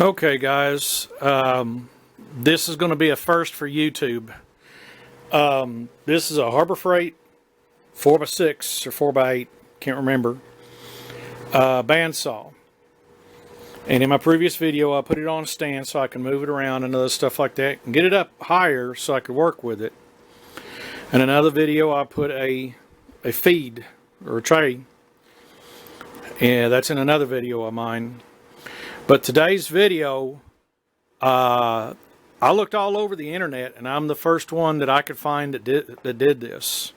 Okay, guys, this is going to be a first for YouTube. This is a Harbor Freight 4x6 or 4x8, can't remember, bandsaw. And in my previous video, I put it on a stand so I can move it around and other stuff like that, and get it up higher so I could work with it. In another video, I put a feed or a tray, and that's in another video of mine. But today's video, I looked all over the internet, and I'm the first one that I could find that did this.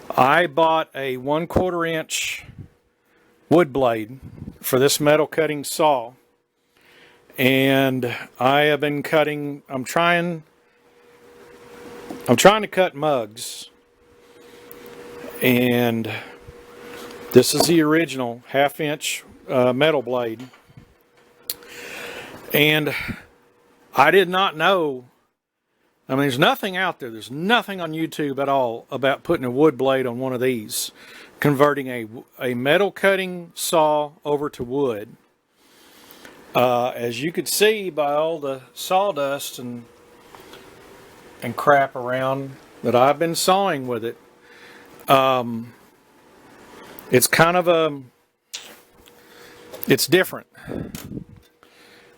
I bought a 1/4 inch wood blade for this metal cutting saw, and I have been cutting. I'm trying to cut mugs, and this is the original 1/2 inch metal blade. And I did not know, I mean, there's nothing out there, there's nothing on YouTube at all about putting a wood blade on one of these, converting a metal cutting saw over to wood. As you could see by all the sawdust and crap around that I've been sawing with it, it's kind of it's different.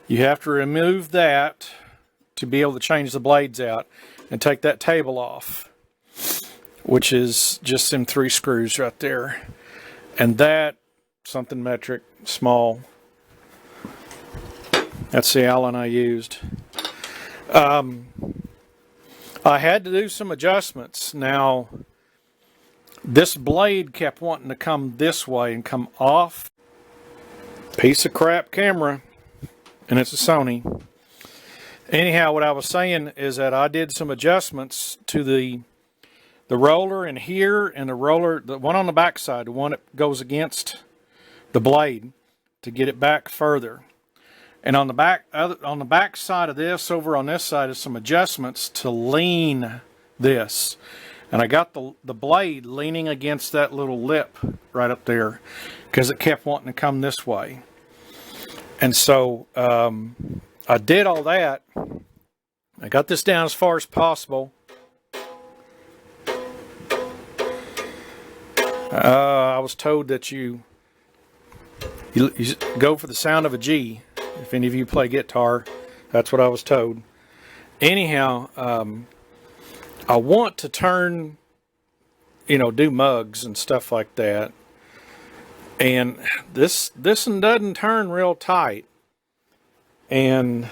You have to remove that to be able to change the blades out and take that table off, which is just them 3 screws right there. And that, something metric, small. That's the Allen I used. I had to do some adjustments. Now, this blade kept wanting to come this way and come off. Piece of crap camera. And it's a Sony. Anyhow, what I was saying is that I did some adjustments to the roller in here, and the roller, the one on the back side, the one that goes against the blade, to get it back further. And on the back side of this, over on this side, is some adjustments to lean this. And I got the blade leaning against that little lip right up there, because it kept wanting to come this way. And so I did all that. I got this down as far as possible. I was told that you go for the sound of a G. If any of you play guitar, that's what I was told. Anyhow, I want to turn, do mugs and stuff like that. And this one doesn't turn real tight. And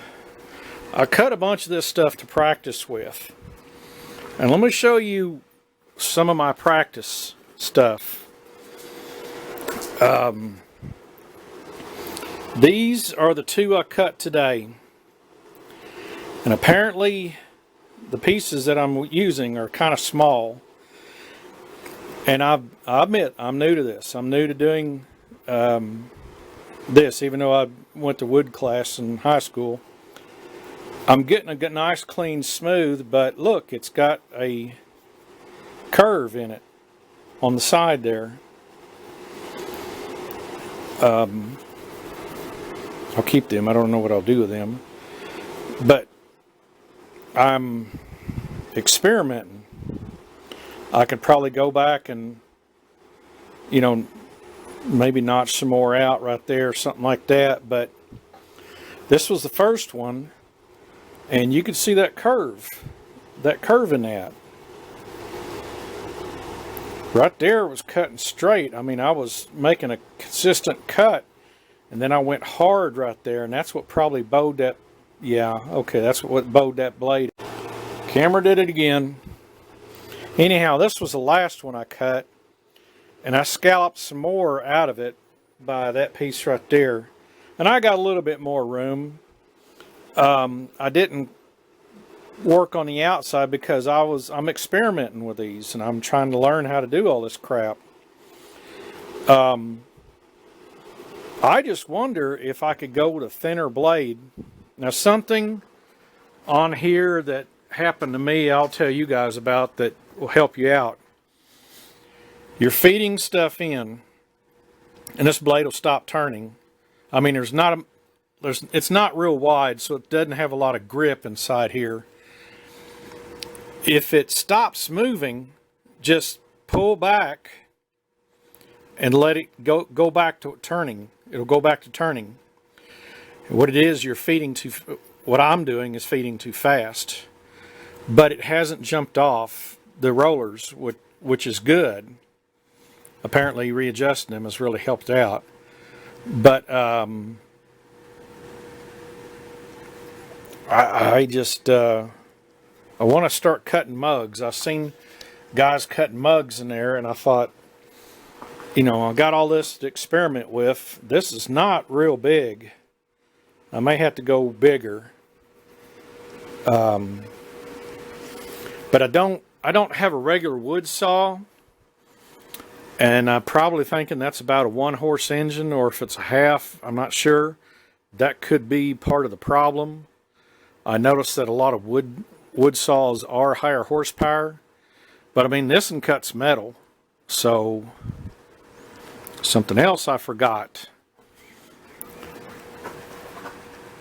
I cut a bunch of this stuff to practice with. And let me show you some of my practice stuff. These are the 2 I cut today. And apparently the pieces that I'm using are kind of small. And I admit, I'm new to this. I'm new to doing this, even though I went to wood class in high school. I'm getting a nice, clean, smooth, but look, it's got a curve in it on the side there. I'll keep them. I don't know what I'll do with them. But I'm experimenting. I could probably go back and, maybe notch some more out right there, something like that. But this was the first one, and you could see that curve in that. Right there was cutting straight. I mean, I was making a consistent cut, and then I went hard right there, and that's what probably bowed that. Yeah, okay, that's what bowed that blade. Camera did it again. Anyhow, this was the last one I cut, and I scalloped some more out of it by that piece right there. And I got a little bit more room. I didn't work on the outside because I'm experimenting with these, and I'm trying to learn how to do all this crap. I just wonder if I could go with a thinner blade. Now, something on here that happened to me, I'll tell you guys about, that will help you out. You're feeding stuff in, and this blade will stop turning. I mean, there's not it's not real wide, so it doesn't have a lot of grip inside here. If it stops moving, just pull back and let it go back to turning. It'll go back to turning. What it is, you're feeding too. What I'm doing is feeding too fast, but it hasn't jumped off the rollers, which is good. Apparently, readjusting them has really helped out. But I just I want to start cutting mugs. I've seen guys cutting mugs in there, and I thought, you know, I got all this to experiment with. This is not real big. I may have to go bigger. But I don't have a regular wood saw, and I'm probably thinking that's about a 1-horse engine, or if it's a half, I'm not sure. That could be part of the problem. I noticed that a lot of wood saws are higher horsepower, but I mean, this one cuts metal. So something else I forgot.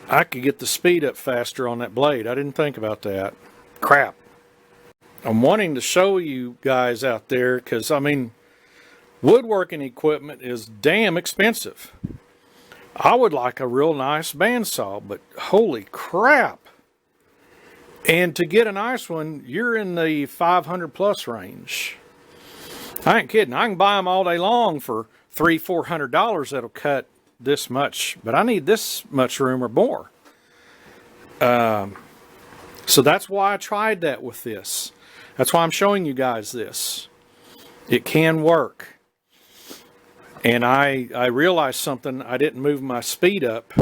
I could get the speed up faster on that blade. I didn't think about that. Crap. I'm wanting to show you guys out there, because I mean, woodworking equipment is damn expensive. I would like a real nice bandsaw, but holy crap. And to get a nice one, you're in the 500 plus range. I ain't kidding. I can buy them all day long for $300-400 that'll cut this much, but I need this much room or more. So that's why I tried that with this. That's why I'm showing you guys this. It can work. And I realized something. I didn't move my speed up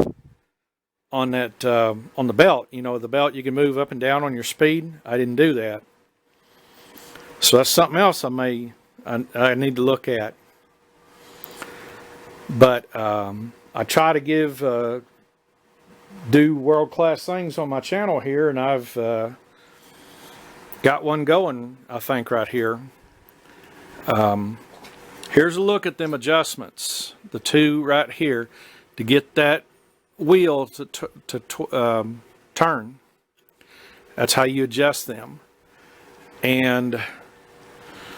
on that on the belt. You know, the belt you can move up and down on your speed. I didn't do that. So that's something else I need to look at. But I try to do world-class things on my channel here, and I've got one going, I think, right here. Here's a look at them adjustments, the two right here, to get that wheel to turn. That's how you adjust them. And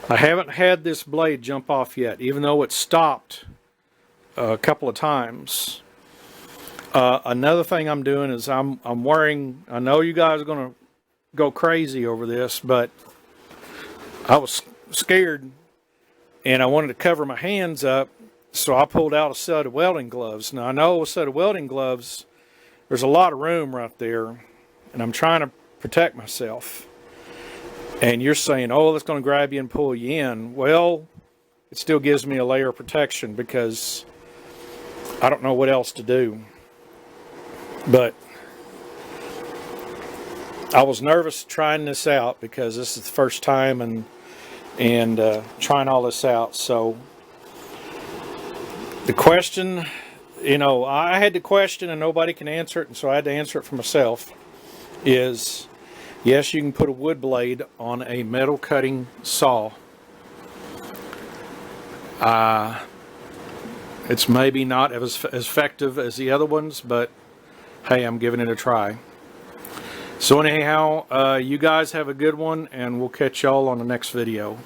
I haven't had this blade jump off yet, even though it stopped a couple of times. Another thing I'm doing is I'm wearing, I know you guys are going to go crazy over this, but I was scared and I wanted to cover my hands up, so I pulled out a set of welding gloves. Now I know a set of welding gloves, there's a lot of room right there, and I'm trying to protect myself. And you're saying, oh, that's going to grab you and pull you in. Well, it still gives me a layer of protection, because I don't know what else to do. But I was nervous trying this out, because this is the first time and trying all this out. So the question, you know, I had the question and nobody can answer it, and so I had to answer it for myself, is yes, you can put a wood blade on a metal cutting saw. It's maybe not as effective as the other ones, but hey, I'm giving it a try. So anyhow, you guys have a good one, and we'll catch y'all on the next video.